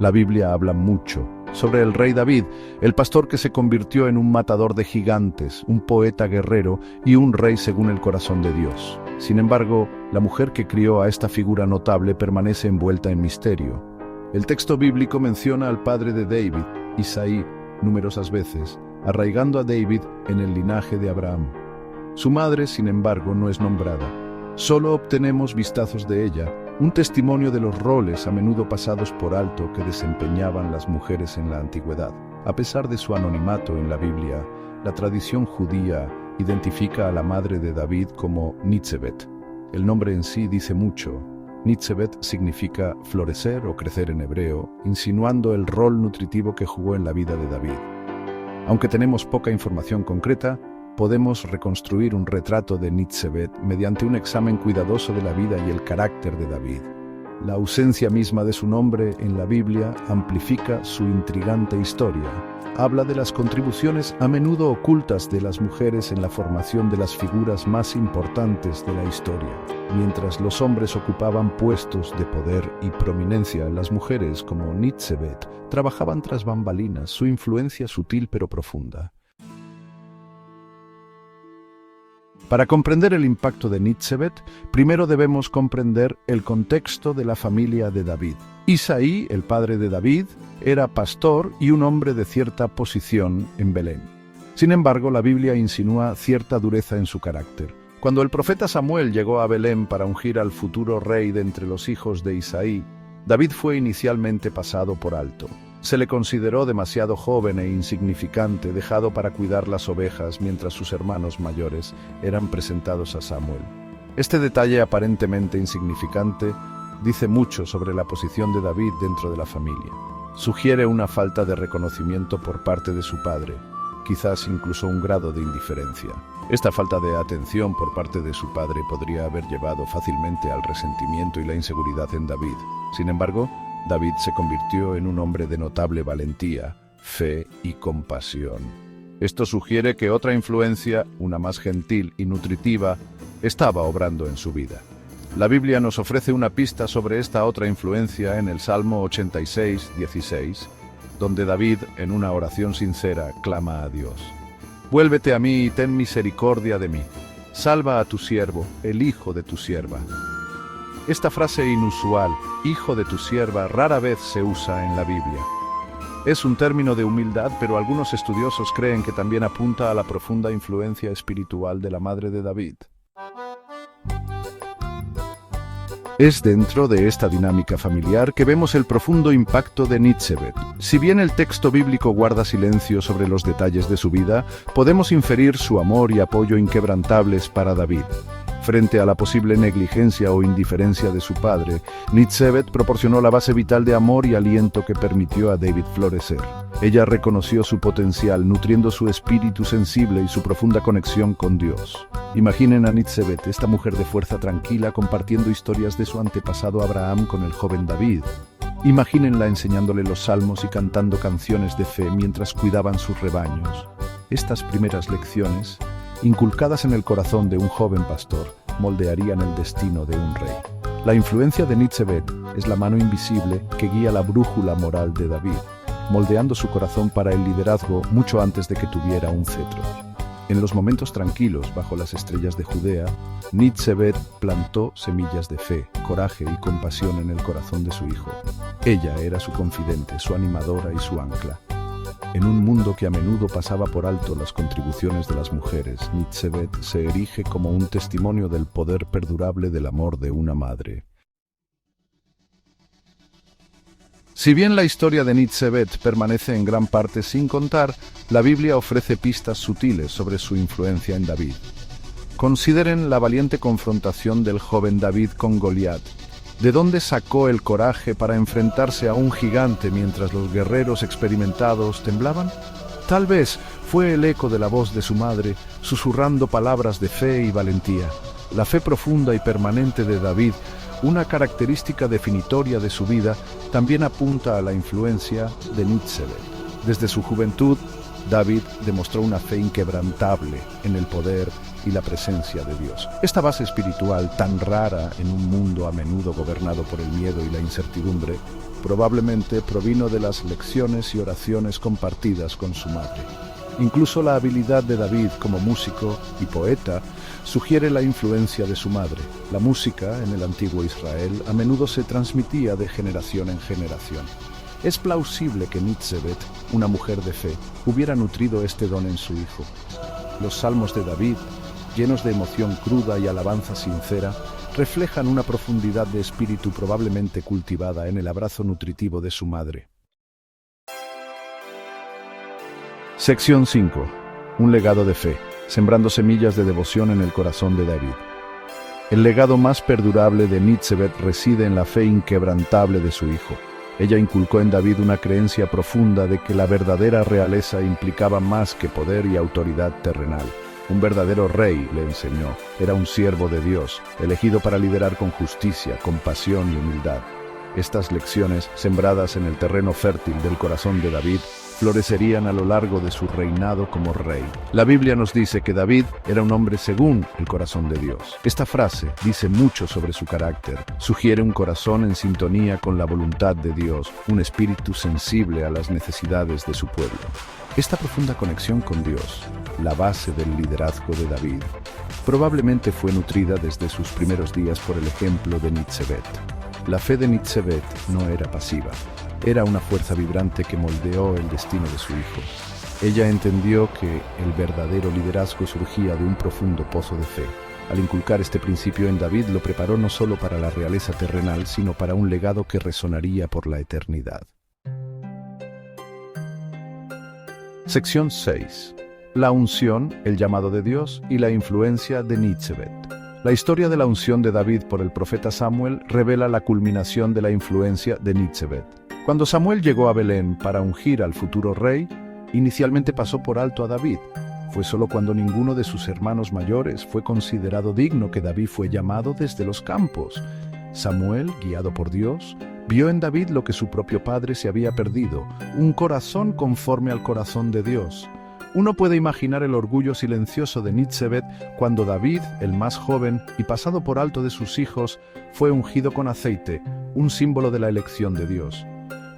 La Biblia habla mucho sobre el rey David, el pastor que se convirtió en un matador de gigantes, un poeta guerrero y un rey según el corazón de Dios. Sin embargo, la mujer que crió a esta figura notable permanece envuelta en misterio. El texto bíblico menciona al padre de David, Isaí, numerosas veces, arraigando a David en el linaje de Abraham. Su madre, sin embargo, no es nombrada. Solo obtenemos vistazos de ella, un testimonio de los roles a menudo pasados por alto que desempeñaban las mujeres en la antigüedad. A pesar de su anonimato en la Biblia, la tradición judía identifica a la madre de David como Nitzebet. El nombre en sí dice mucho. Nitzebet significa florecer o crecer en hebreo, insinuando el rol nutritivo que jugó en la vida de David. Aunque tenemos poca información concreta, podemos reconstruir un retrato de Nitzebet mediante un examen cuidadoso de la vida y el carácter de David. La ausencia misma de su nombre en la Biblia amplifica su intrigante historia. Habla de las contribuciones a menudo ocultas de las mujeres en la formación de las figuras más importantes de la historia. Mientras los hombres ocupaban puestos de poder y prominencia, las mujeres, como Nitzebet, trabajaban tras bambalinas, su influencia sutil pero profunda. Para comprender el impacto de Nitzebet, primero debemos comprender el contexto de la familia de David. Isaí, el padre de David, era pastor y un hombre de cierta posición en Belén. Sin embargo, la Biblia insinúa cierta dureza en su carácter. Cuando el profeta Samuel llegó a Belén para ungir al futuro rey de entre los hijos de Isaí, David fue inicialmente pasado por alto. Se le consideró demasiado joven e insignificante, dejado para cuidar las ovejas mientras sus hermanos mayores eran presentados a Samuel. Este detalle aparentemente insignificante dice mucho sobre la posición de David dentro de la familia. Sugiere una falta de reconocimiento por parte de su padre, quizás incluso un grado de indiferencia. Esta falta de atención por parte de su padre podría haber llevado fácilmente al resentimiento y la inseguridad en David. Sin embargo, David se convirtió en un hombre de notable valentía, fe y compasión. Esto sugiere que otra influencia, una más gentil y nutritiva, estaba obrando en su vida. La Biblia nos ofrece una pista sobre esta otra influencia en el Salmo 86:16, donde David, en una oración sincera, clama a Dios: «Vuélvete a mí y ten misericordia de mí. Salva a tu siervo, el hijo de tu sierva». Esta frase inusual, hijo de tu sierva, rara vez se usa en la Biblia. Es un término de humildad, pero algunos estudiosos creen que también apunta a la profunda influencia espiritual de la madre de David. Es dentro de esta dinámica familiar que vemos el profundo impacto de Nitzebet. Si bien el texto bíblico guarda silencio sobre los detalles de su vida, podemos inferir su amor y apoyo inquebrantables para David. Frente a la posible negligencia o indiferencia de su padre, Nitzebet proporcionó la base vital de amor y aliento que permitió a David florecer. Ella reconoció su potencial, nutriendo su espíritu sensible y su profunda conexión con Dios. Imaginen a Nitzebet, esta mujer de fuerza tranquila, compartiendo historias de su antepasado Abraham con el joven David. Imagínenla enseñándole los salmos y cantando canciones de fe mientras cuidaban sus rebaños. Estas primeras lecciones, inculcadas en el corazón de un joven pastor, moldearían el destino de un rey. La influencia de Nitzebet es la mano invisible que guía la brújula moral de David, moldeando su corazón para el liderazgo mucho antes de que tuviera un cetro. En los momentos tranquilos bajo las estrellas de Judea, Nitzebet plantó semillas de fe, coraje y compasión en el corazón de su hijo. Ella era su confidente, su animadora y su ancla. En un mundo que a menudo pasaba por alto las contribuciones de las mujeres, Nitzebet se erige como un testimonio del poder perdurable del amor de una madre. Si bien la historia de Nitzebet permanece en gran parte sin contar, la Biblia ofrece pistas sutiles sobre su influencia en David. Consideren la valiente confrontación del joven David con Goliat. ¿De dónde sacó el coraje para enfrentarse a un gigante mientras los guerreros experimentados temblaban? Tal vez fue el eco de la voz de su madre, susurrando palabras de fe y valentía. La fe profunda y permanente de David, una característica definitoria de su vida, también apunta a la influencia de Nitzebet. Desde su juventud, David demostró una fe inquebrantable en el poder y la presencia de Dios. Esta base espiritual, tan rara en un mundo a menudo gobernado por el miedo y la incertidumbre, probablemente provino de las lecciones y oraciones compartidas con su madre. Incluso la habilidad de David como músico y poeta sugiere la influencia de su madre. La música en el antiguo Israel a menudo se transmitía de generación en generación. Es plausible que Nitsebet, una mujer de fe, hubiera nutrido este don en su hijo. Los salmos de David, llenos de emoción cruda y alabanza sincera, reflejan una profundidad de espíritu probablemente cultivada en el abrazo nutritivo de su madre. Sección 5. Un legado de fe, sembrando semillas de devoción en el corazón de David. El legado más perdurable de Nitsebet reside en la fe inquebrantable de su hijo. Ella inculcó en David una creencia profunda de que la verdadera realeza implicaba más que poder y autoridad terrenal. Un verdadero rey, le enseñó, era un siervo de Dios, elegido para liderar con justicia, compasión y humildad. Estas lecciones, sembradas en el terreno fértil del corazón de David, florecerían a lo largo de su reinado como rey. La Biblia nos dice que David era un hombre según el corazón de Dios. Esta frase dice mucho sobre su carácter. Sugiere un corazón en sintonía con la voluntad de Dios, un espíritu sensible a las necesidades de su pueblo. Esta profunda conexión con Dios, la base del liderazgo de David, probablemente fue nutrida desde sus primeros días por el ejemplo de Nitsebet. La fe de Nitsebet no era pasiva. Era una fuerza vibrante que moldeó el destino de su hijo. Ella entendió que el verdadero liderazgo surgía de un profundo pozo de fe. Al inculcar este principio en David, lo preparó no solo para la realeza terrenal, sino para un legado que resonaría por la eternidad. Sección 6. La unción, el llamado de Dios y la influencia de Nitsebet. La historia de la unción de David por el profeta Samuel revela la culminación de la influencia de Nitsebet. Cuando Samuel llegó a Belén para ungir al futuro rey, inicialmente pasó por alto a David. Fue solo cuando ninguno de sus hermanos mayores fue considerado digno que David fue llamado desde los campos. Samuel, guiado por Dios, vio en David lo que su propio padre se había perdido, un corazón conforme al corazón de Dios. Uno puede imaginar el orgullo silencioso de Nitsebet cuando David, el más joven y pasado por alto de sus hijos, fue ungido con aceite, un símbolo de la elección de Dios.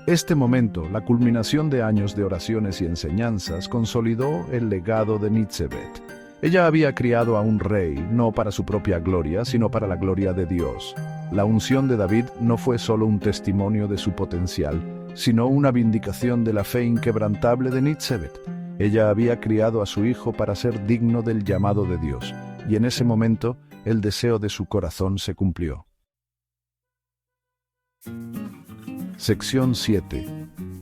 Este momento, la culminación de años de oraciones y enseñanzas, consolidó el legado de Nitsebet. Ella había criado a un rey, no para su propia gloria, sino para la gloria de Dios. La unción de David no fue solo un testimonio de su potencial, sino una vindicación de la fe inquebrantable de Nitsebet. Ella había criado a su hijo para ser digno del llamado de Dios, y en ese momento el deseo de su corazón se cumplió. Sección 7.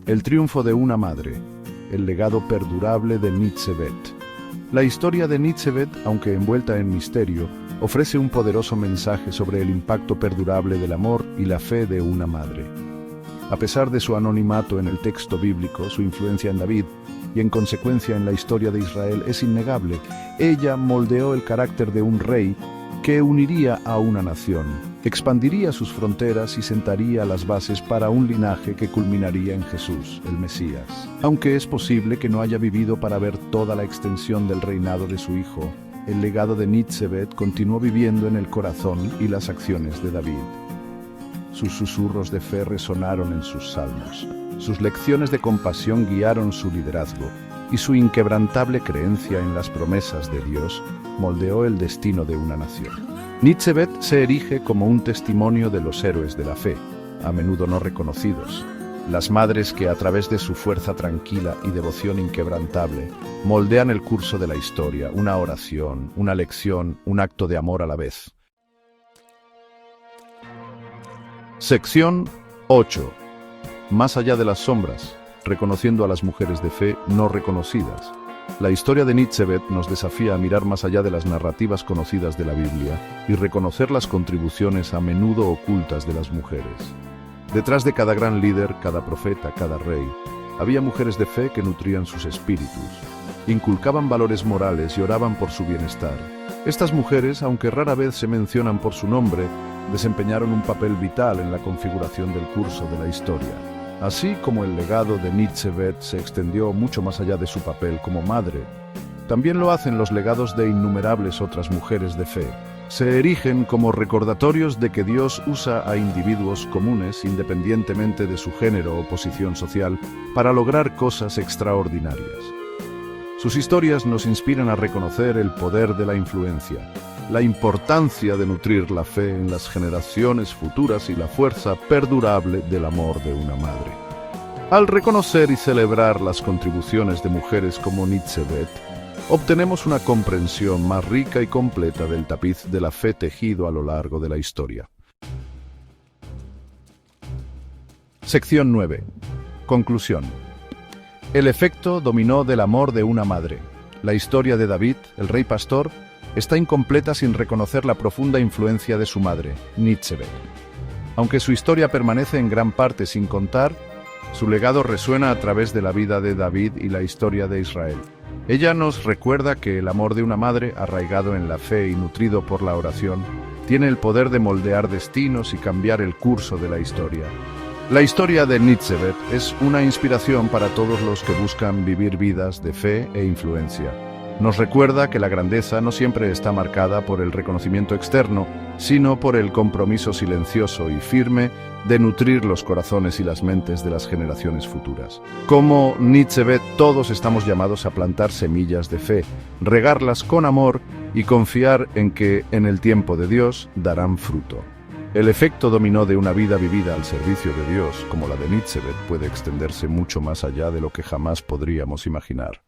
El triunfo de una madre, el legado perdurable de Nitsebet. La historia de Nitsebet, aunque envuelta en misterio, ofrece un poderoso mensaje sobre el impacto perdurable del amor y la fe de una madre. A pesar de su anonimato en el texto bíblico, su influencia en David y en consecuencia en la historia de Israel es innegable. Ella moldeó el carácter de un rey que uniría a una nación, expandiría sus fronteras y sentaría las bases para un linaje que culminaría en Jesús, el Mesías. Aunque es posible que no haya vivido para ver toda la extensión del reinado de su hijo, el legado de Nitsebet continuó viviendo en el corazón y las acciones de David. Sus susurros de fe resonaron en sus salmos. Sus lecciones de compasión guiaron su liderazgo, y su inquebrantable creencia en las promesas de Dios moldeó el destino de una nación. Nitsebet se erige como un testimonio de los héroes de la fe, a menudo no reconocidos. Las madres que a través de su fuerza tranquila y devoción inquebrantable moldean el curso de la historia, una oración, una lección, un acto de amor a la vez. Sección 8. Más allá de las sombras, reconociendo a las mujeres de fe no reconocidas. La historia de Nitsebet nos desafía a mirar más allá de las narrativas conocidas de la Biblia y reconocer las contribuciones a menudo ocultas de las mujeres. Detrás de cada gran líder, cada profeta, cada rey, había mujeres de fe que nutrían sus espíritus, inculcaban valores morales y oraban por su bienestar. Estas mujeres, aunque rara vez se mencionan por su nombre, desempeñaron un papel vital en la configuración del curso de la historia. Así como el legado de Nitzebet se extendió mucho más allá de su papel como madre, también lo hacen los legados de innumerables otras mujeres de fe. Se erigen como recordatorios de que Dios usa a individuos comunes, independientemente de su género o posición social, para lograr cosas extraordinarias. Sus historias nos inspiran a reconocer el poder de la influencia, la importancia de nutrir la fe en las generaciones futuras y la fuerza perdurable del amor de una madre. Al reconocer y celebrar las contribuciones de mujeres como Nitzebet, obtenemos una comprensión más rica y completa del tapiz de la fe tejido a lo largo de la historia. Sección 9. Conclusión. El efecto dominó del amor de una madre. La historia de David, el rey pastor, está incompleta sin reconocer la profunda influencia de su madre, Nitzebet. Aunque su historia permanece en gran parte sin contar, su legado resuena a través de la vida de David y la historia de Israel. Ella nos recuerda que el amor de una madre, arraigado en la fe y nutrido por la oración, tiene el poder de moldear destinos y cambiar el curso de la historia. La historia de Nitzebet es una inspiración para todos los que buscan vivir vidas de fe e influencia. Nos recuerda que la grandeza no siempre está marcada por el reconocimiento externo, sino por el compromiso silencioso y firme de nutrir los corazones y las mentes de las generaciones futuras. Como Nitzebet, todos estamos llamados a plantar semillas de fe, regarlas con amor y confiar en que, en el tiempo de Dios, darán fruto. El efecto dominó de una vida vivida al servicio de Dios, como la de Nitzebet, puede extenderse mucho más allá de lo que jamás podríamos imaginar.